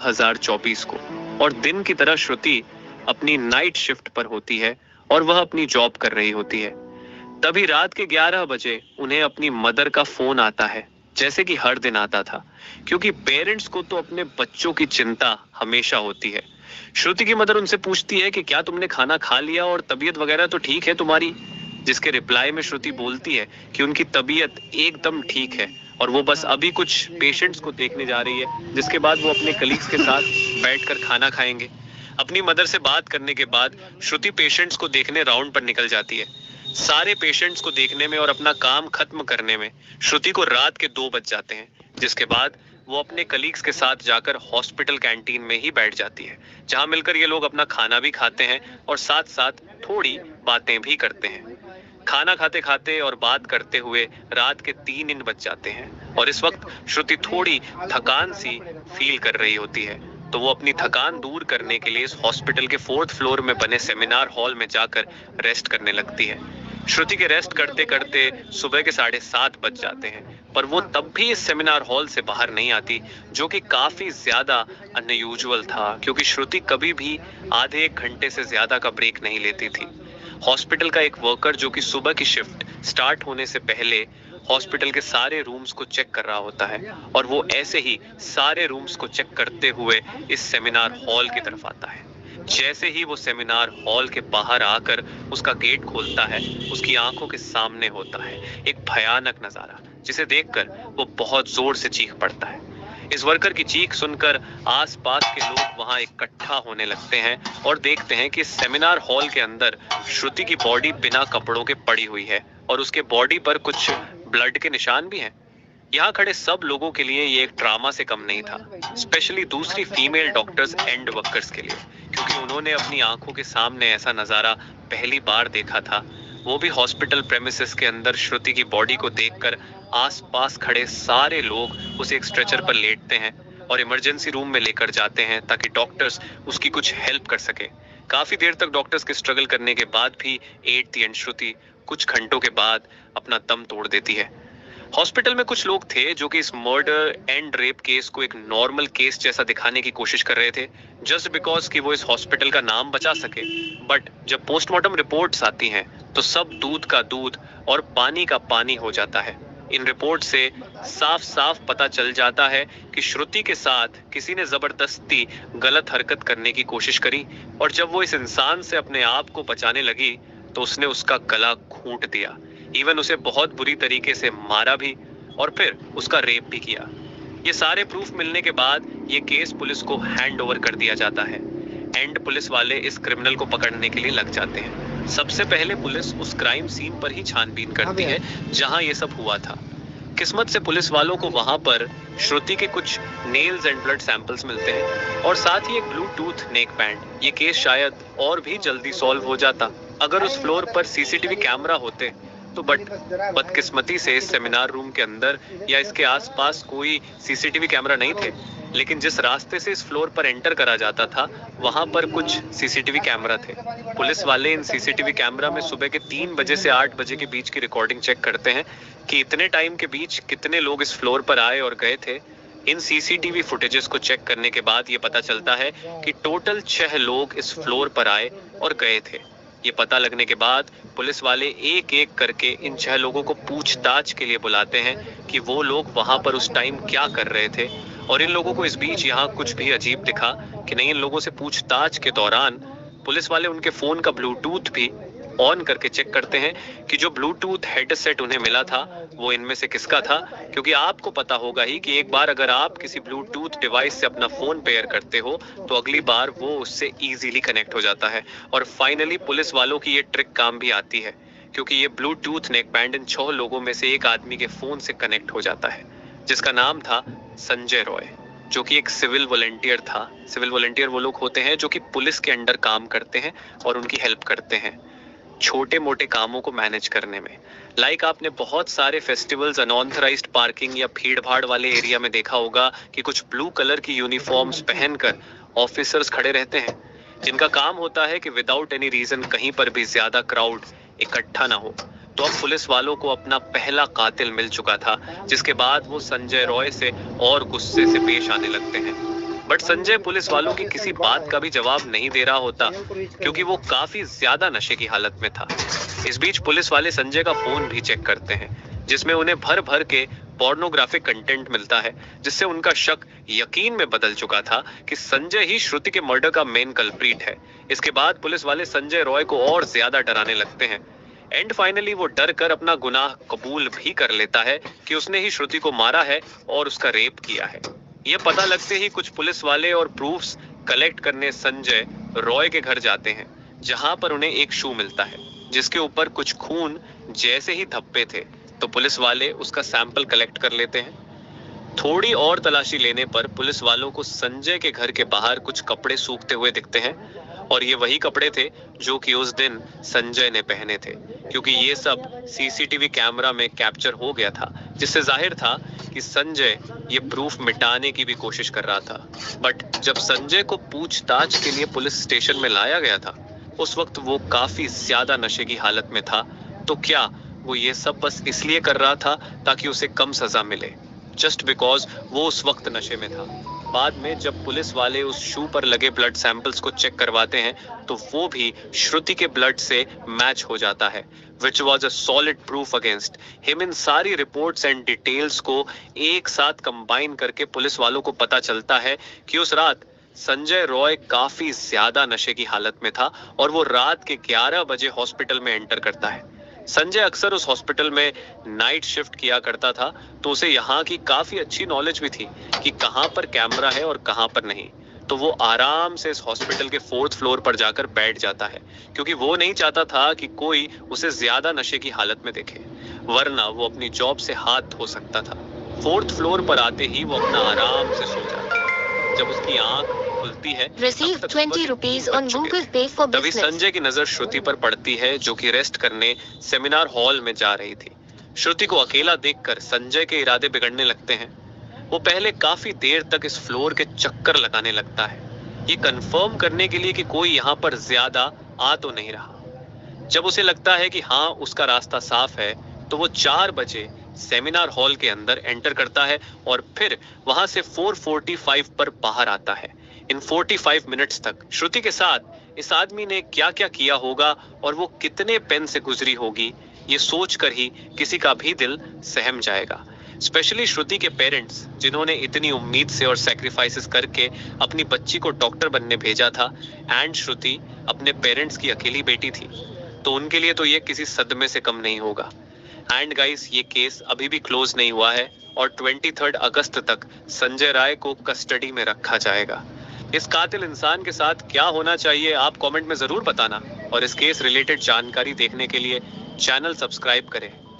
2024 को और दिन की तरह श्रुति अपनी नाइट शिफ्ट पर होती है और वह अपनी जॉब कर रही होती है। तभी रात के 11 बजे उन्हें अपनी मदर का फोन आता है, जैसे कि हर दिन आता था, क्योंकि पेरेंट्स को तो अपने बच्चों की चिंता हमेशा होती है। श्रुति की मदर उनसे पूछती है कि क्या तुमने खाना खा लिया और तबीयत वगैरह तो ठीक है तुम्हारी। जिसके रिप्लाई में श्रुति बोलती है कि उनकी तबीयत एकदम ठीक है और वो बस अभी कुछ पेशेंट्स को देखने जा रही है, जिसके बाद वो अपने कलीग्स के साथ बैठकर खाना खाएंगे। अपनी मदर से बात करने के बाद श्रुति पेशेंट्स को देखने राउंड पर निकल जाती है। सारे पेशेंट्स को देखने में और अपना काम खत्म करने में श्रुति को रात के 2 बज जाते हैं, जिसके बाद वो अपने कलीग्स के साथ जाकर हॉस्पिटल कैंटीन में ही बैठ जाती है, जहां मिलकर ये लोग अपना खाना भी खाते हैं और साथ साथ थोड़ी बातें भी करते हैं। खाना खाते खाते और बात करते हुए रात के 3 बज जाते हैं और इस वक्त श्रुति थोड़ी थकान सी फील कर रही होती है, तो वो अपनी थकान दूर करने के लिए इस हॉस्पिटल के 4th फ्लोर में बने सेमिनार हॉल में जाकर रेस्ट करने लगती है। श्रुति के रेस्ट करते करते सुबह के 7:30 बज जाते हैं, पर वो तब भी इस सेमिनार हॉल से बाहर नहीं आती, जो कि काफी ज्यादा अनयूजुअल था, क्योंकि श्रुति कभी भी आधे 1 घंटे से ज्यादा का ब्रेक नहीं लेती थी। हॉस्पिटल का एक वर्कर जो कि सुबह की शिफ्ट स्टार्ट होने से पहले हॉस्पिटल के सारे रूम्स को चेक कर रहा होता है और वो ऐसे ही सारे रूम्स को चेक करते हुए इस सेमिनार हॉल की तरफ आता है। जैसे ही वो सेमिनार हॉल के बाहर आकर उसका गेट खोलता है, उसकी आंखों के सामने होता है एक भयानक नजारा, जिसे देखकर वो बहुत जोर से चीख पड़ता है। इस वर्कर की चीख सुनकर आसपास के लोग वहां इकट्ठा होने लगते हैं और देखते हैं कि सेमिनार हॉल के अंदर श्रुति की बॉडी बिना कपड़ों के पड़ी हुई है और उसके बॉडी पर कुछ ब्लड के निशान भी हैं। यहाँ खड़े सब लोगों के लिए ये एक ड्रामा से कम नहीं था, स्पेशली दूसरी फीमेल डॉक्टर्स एंड वर्कर्स के लिए, क्योंकि उन्होंने अपनी आंखों के सामने ऐसा नजारा पहली बार देखा था। वो भी हॉस्पिटल प्रेमिसेस के अंदर श्रुति की बॉडी को देखकर आसपास खड़े सारे लोग उसे एक स्ट्रेचर पर लेटते हैं और इमरजेंसी रूम में लेकर जाते हैं ताकि डॉक्टर्स उसकी कुछ हेल्प कर सके। काफी देर तक डॉक्टर्स के स्ट्रगल करने के बाद भी एट द एंड श्रुति कुछ घंटों के बाद अपना दम तोड़ देती है। हॉस्पिटल में कुछ लोग थे जो कि इस मर्डर एंड रेप केस को एक नॉर्मल केस जैसा दिखाने की कोशिश कर रहे थे, जस्ट बिकॉज कि वो इस हॉस्पिटल का नाम बचा सके। बट जब पोस्टमार्टम रिपोर्ट्स आती हैं तो सब दूध का दूध और पानी का पानी हो जाता है। इन रिपोर्ट से साफ साफ पता चल जाता है कि श्रुति के साथ किसी ने जबरदस्ती गलत हरकत करने की कोशिश करी और जब वो इस इंसान से अपने आप को बचाने लगी तो उसने उसका गला घूंट दिया, इवन उसे बहुत बुरी तरीके से मारा भी और फिर उसका रेप भी किया। ये सारे प्रूफ मिलने के बाद ये केस पुलिस को हैंड ओवर कर दिया जाता है एंड पुलिस वाले इस क्रिमिनल को पकड़ने के लिए लग जाते हैं। सबसे पहले पुलिस उस क्राइम सीन पर ही छानबीन करती है जहां ये सब हुआ था। किस्मत से पुलिस वालों को वहां पर श्रुति के कुछ नेल्स एंड ब्लड सैंपल्स मिलते हैं और साथ ही एक ब्लूटूथ नेक बैंड। ये केस शायद और भी जल्दी सॉल्व हो जाता अगर उस फ्लोर पर सीसीटीवी कैमरा होते, तो बदकिस्मती से इस सेमिनार रूम के अंदर या इसके आसपास कोई सीसीटीवी कैमरा नहीं थे। लेकिन जिस रास्ते से इस फ्लोर पर एंटर करा जाता था वहां पर कुछ सीसीटीवी कैमरा थे। पुलिस वाले इन सीसीटीवी कैमरा में सुबह के 3 बजे से 8 बजे के बीच की रिकॉर्डिंग चेक करते हैं कि इतने टाइम के बीच कितने लोग इस फ्लोर पर आए और गए थे। इन सीसीटीवी फुटेजेस को चेक करने के बाद ये पता चलता है कि टोटल 6 लोग इस फ्लोर पर आए और गए थे। ये पता लगने के बाद पुलिस वाले एक एक करके इन 6 लोगों को पूछताछ के लिए बुलाते हैं कि वो लोग वहां पर उस टाइम क्या कर रहे थे। और इन लोगों को इस बीच यहाँ कुछ भी अजीब दिखा कि नहीं। इन लोगों से पूछताछ के दौरान पुलिस वाले उनके फोन का ब्लूटूथ भी ऑन करके चेक करते हैं कि जो ब्लूटूथ हेडसेट उन्हें मिला था वो इनमें से किसका था, क्योंकि आपको पता होगा ही कि एक बार अगर आप किसी ब्लूटूथ डिवाइस से अपना फोन पेयर करते हो तो अगली बार वो उससे इजीली कनेक्ट हो जाता है। और फाइनली पुलिस वालों की ये ट्रिक काम भी आती है, क्योंकि ये ब्लूटूथ नेक बैंड इन 6 लोगों में से एक आदमी के फोन से कनेक्ट हो जाता है, जिसका नाम था संजय रॉय, जो कि एक सिविल वॉलंटियर था। सिविल वॉलंटियर वो लोग होते हैं जो कि पुलिस के अंडर काम करते हैं और उनकी हेल्प करते हैं छोटे मोटे कामों को मैनेज करने में। लाइक आपने बहुत सारे फेस्टिवल्स अनऑथराइज्ड पार्किंग या भीड़ भाड़ वाले एरिया में देखा होगा कि कुछ ब्लू कलर की यूनिफॉर्म्स पहनकर ऑफिसर्स खड़े रहते हैं, जिनका काम होता है कि विदाउट एनी रीजन कहीं पर भी ज्यादा क्राउड इकट्ठा ना हो। तो अब पुलिस वालों को अपना पहला कातिल मिल चुका था, जिसके बाद वो संजय रॉय से और गुस्से से पेश आने लगते हैं। बट संजय पुलिस वालों की किसी बात का भी जवाब नहीं दे रहा होता, क्योंकि वो काफी ज्यादा नशे की हालत में था। इस बीच पुलिस वाले संजय का फोन भी चेक करते हैं, जिसमें उन्हें भर भर के पोर्नोग्राफिक कंटेंट मिलता है, जिससे उनका शक यकीन में बदल चुका था कि संजय ही श्रुति के मर्डर का मेन कल्प्रीट है। इसके बाद पुलिस वाले संजय रॉय को और ज्यादा डराने लगते हैं। एंड फाइनली वो डर कर अपना गुनाह कबूल भी कर लेता है कि उसने ही श्रुति को मारा है और उसका रेप किया है। ये पता लगते ही कुछ पुलिस वाले और प्रूफ्स कलेक्ट करने संजय रॉय के घर जाते हैं, जहां पर उन्हें एक शू मिलता है जिसके ऊपर कुछ खून जैसे ही धब्बे थे। तो पुलिस वाले उसका सैंपल कलेक्ट कर लेते हैं। थोड़ी और तलाशी लेने पर पुलिस वालों को संजय के घर के बाहर कुछ कपड़े सूखते हुए दिखते हैं, और ये वही कपड़े थे जो कि उस दिन संजय ने पहने थे, क्योंकि ये सब सीसीटीवी कैमरा में कैप्चर हो गया था, जिससे जाहिर था कि संजय ये प्रूफ मिटाने की भी कोशिश कर रहा था। बट जब संजय को पूछताछ के लिए पुलिस स्टेशन में लाया गया था, उस वक्त वो काफी ज्यादा नशे की हालत में था। तो क्या वो ये सब बस इसलिए कर रहा था ताकि उसे कम सजा मिले, जस्ट बिकॉज वो उस वक्त नशे में था? बाद में जब पुलिस वाले उस शू पर लगे ब्लड सैंपल्स को चेक करवाते हैं, तो वो भी श्रुति के ब्लड से मैच हो जाता है, which was a solid proof against him। इन सारी रिपोर्ट्स एंड डिटेल्स को एक साथ कंबाइन करके पुलिस वालों को पता चलता है कि उस रात संजय रॉय काफी ज्यादा नशे की हालत में था, और वो रात के 11 बजे हॉस्पिटल में एंटर करता है। संजय अक्सर उस हॉस्पिटल में नाइट शिफ्ट किया करता था, तो उसे यहाँ की काफी अच्छी नॉलेज भी थी कि कहाँ पर कैमरा है और कहाँ पर नहीं। तो वो आराम से इस हॉस्पिटल के 4th फ्लोर पर जाकर बैठ जाता है, क्योंकि वो नहीं चाहता था कि कोई उसे ज्यादा नशे की हालत में देखे, वरना वो अपनी जॉब से हाथ धो सकता था। 4th फ्लोर पर आते ही वो अपना आराम से सो जाता है। जब उसकी आंख खुलती है, Receive 20 rupees on Google Pay for तभी business. संजय की नजर श्रुति पर पड़ती है, जो कि रेस्ट करने सेमिनार हॉल में जा रही थी। श्रुति को अकेला देखकर संजय के इरादे बिगड़ने लगते हैं। वो पहले काफी देर तक इस फ्लोर के चक्कर लगाने लगता है, ये कंफर्म करने के लिए कि कोई यहाँ पर ज्यादा आ तो नहीं रहा। जब उसे लगता है कि हाँ उसका रास्ता साफ है, तो वो 4 बजे सेमिनार हॉल के अंदर एंटर करता है और फिर वहां से 4:45 पर बाहर आता है। इन 45 मिनट्स तक श्रुति के साथ इस आदमी ने क्या क्या किया होगा और वो कितने पेन से गुजरी होगी, ये सोचकर ही किसी का भी दिल सहम जाएगा। स्पेशली श्रुति के पेरेंट्स, जिन्होंने इतनी उम्मीद से और सैक्रिफाइसेस करके अपनी बच्ची को डॉक्टर बनने भेजा था, एंड श्रुति अपने पेरेंट्स की अकेली बेटी थी, तो उनके लिए तो ये किसी सदमे से कम नहीं होगा। एंड गाइस, ये केस अभी भी क्लोज नहीं हुआ है और 23 अगस्त तक संजय राय को कस्टडी में रखा जाएगा। इस कातिल इंसान के साथ क्या होना चाहिए, आप कमेंट में जरूर बताना, और इस केस रिलेटेड जानकारी देखने के लिए चैनल सब्सक्राइब करें।